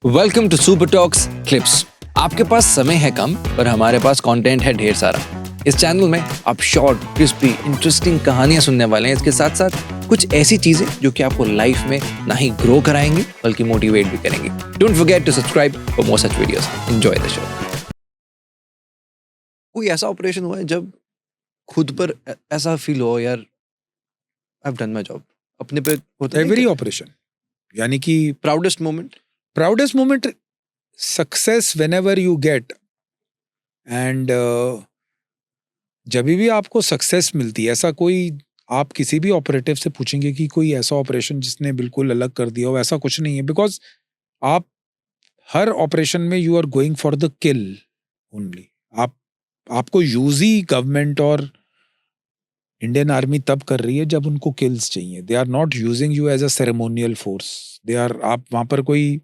Welcome to super talks clips. आपके पास समय है कम पर हमारे पास कंटेंट है ढेर सारा। इस चैनल में आप शॉर्ट, क्रिस्पी, इंटरेस्टिंग कहानियां सुनने वाले हैं। इसके साथ साथ कुछ ऐसी चीजें जो कि आपको लाइफ में ना ही ग्रो कराएंगे बल्कि मोटिवेट भी करेंगे। Don't forget to subscribe for more such videos. Enjoy the show. कोई ऐसा ऑपरेशन हुआ है जब खुद पर ऐसा फील हो, यार I have done my job, अपने पे होता है एवरी ऑपरेशन, यानी कि proudest moment? Proudest moment success when ever you get and जब भी आपको सक्सेस मिलती है, ऐसा कोई आप किसी भी ऑपरेटिव से पूछेंगे कि कोई ऐसा ऑपरेशन जिसने बिल्कुल अलग कर दिया हो, ऐसा कुछ नहीं है। बिकॉज आप हर ऑपरेशन में you are going for the kill only. आपको यूज ही गवर्नमेंट और इंडियन आर्मी तब कर रही है जब उनको किल्स चाहिए। They are not using you as a ceremonial force. They are, आप वहां पर कोई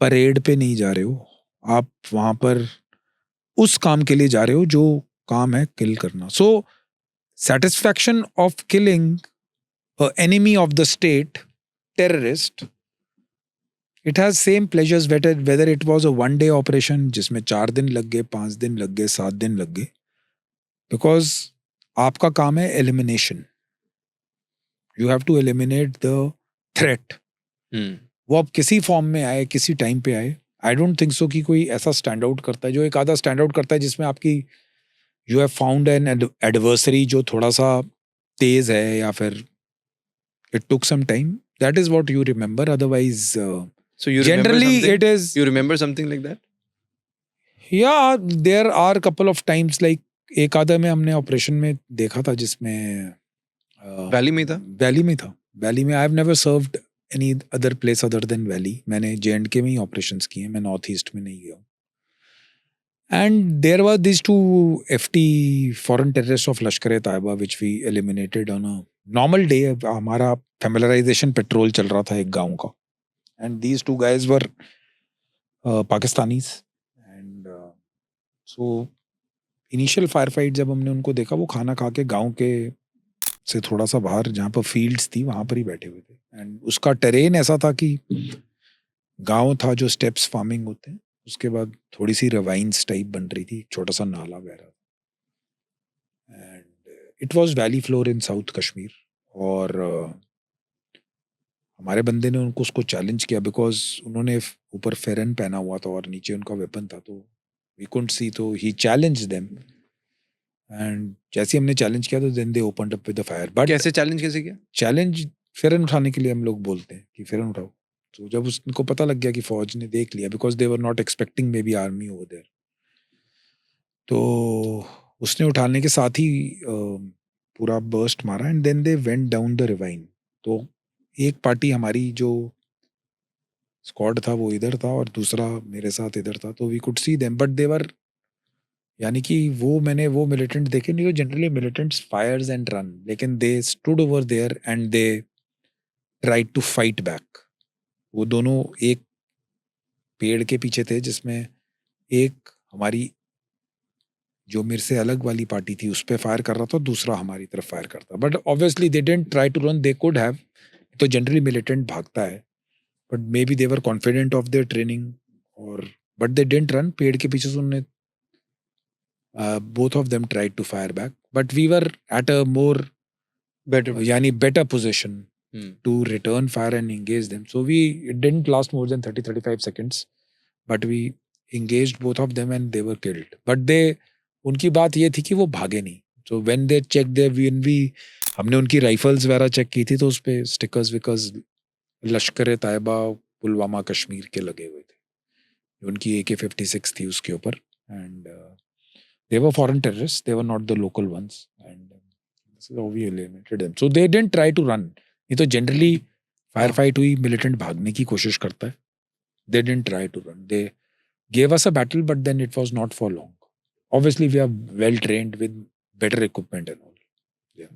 परेड पे नहीं जा रहे हो, आप वहां पर उस काम के लिए जा रहे हो जो काम है किल करना। सो satisfaction of killing an enemy of the state, terrorist, it has same pleasures whether it was a one day operation जिसमें 4 दिन लग गए, 5 दिन लग गए, 7 दिन लग गए, because आपका काम है elimination. You have to eliminate the threat. वो अब किसी फॉर्म में आए, किसी टाइम पे आए, आई डोंट थिंक सो कि कोई ऐसा स्टैंड आउट करता है। जो एक आधा स्टैंड आउट करता है जिसमें आपकी you have found an adversary जो थोड़ा सा तेज है, या फिर it took some time. That is what you remember. Otherwise, So you generally remember something? it is. You remember something like that? Yeah, there are a couple of times like एक आधा में हमने ऑपरेशन में देखा था जिसमें valley में था? वैली में था। वैली में I have never served any other place other than valley. मैंने JNK में ही ऑपरेशंस किए हैं, मैं नॉर्थ ईस्ट में नहीं गया हूँ। And there were these two FT foreign terrorists of Lashkar-e-Taiba which we eliminated on a normal day. हमारा familiarization पेट्रोल चल रहा था एक गांव का, and these two guys were Pakistanis, and so initial firefight जब हमने उनको देखा, वो खाना खा के गांव के से थोड़ा सा बाहर जहाँ पर फील्ड्स थी वहां पर ही बैठे हुए थे। एंड उसका टेरेन ऐसा था कि गांव था जो स्टेप्स फार्मिंग होते हैं, उसके बाद थोड़ी सी रवाइंस टाइप बन रही थी, छोटा सा नाला बह रहा था। And it was valley floor in south Kashmir. और हमारे बंदे ने उनको उसको चैलेंज किया बिकॉज उन्होंने ऊपर फेरन पहना हुआ था और नीचे उनका वेपन था, तो वी कुडंट सी, तो ही चैलेंज देम। एंड जैसे हमने चैलेंज किया तो then they opened up with the fire. But कैसे किया? चैलेंज फेरन उठाने के लिए हम लोग बोलते हैं कि फेरन उठाओ। तो जब उनको पता लग गया कि फौज ने देख लिया, because they were not expecting maybe army over there, तो उसने उठाने के साथ ही पूरा बर्स्ट मारा and then they went down the ravine. तो एक पार्टी हमारी जो स्क्वाड था वो इधर था और दूसरा मेरे साथ इधर था, तो we could see them but they were, यानी कि मैंने वो मिलिटेंट देखे नहीं। Generally militants fires and run, लेकिन they stood over there and they tried to fight back. वो दोनों एक पेड़ के पीछे थे जिसमें एक हमारी जो मेरे से अलग वाली पार्टी थी उस पर फायर कर रहा था, दूसरा हमारी तरफ फायर करता। But obviously they didn't try to run, they could have. तो जनरली मिलिटेंट भागता है, but maybe they were confident of their training, और बट दे डिडंट रन। पेड़ के पीछे से उन्होंने both of them tried to fire back, but we were at a more better position to return fire and engage them. So it didn't last more than 30-35 seconds, but we engaged both of them and they were killed. But उनकी बात ये थी कि वो भागे नहीं। So when they checked हमने उनकी राइफल्स वगैरह चेक की थी, तो उस पे स्टिकर्स विकर्स लश्कर-ए-तैयबा पुलवामा कश्मीर के लगे हुए थे। उनकी AK-56 थी उसके ऊपर, and they were foreign terrorists, they were not the local ones, and this is how we eliminated them. So they didn't try to run. ये तो जनरली फायर फाइट हुई, मिलिटेंट भागने की कोशिश करता है। They didn't try to run. They gave us a battle, but then it was not for long. Obviously, we are well trained with better equipment and all. Yeah.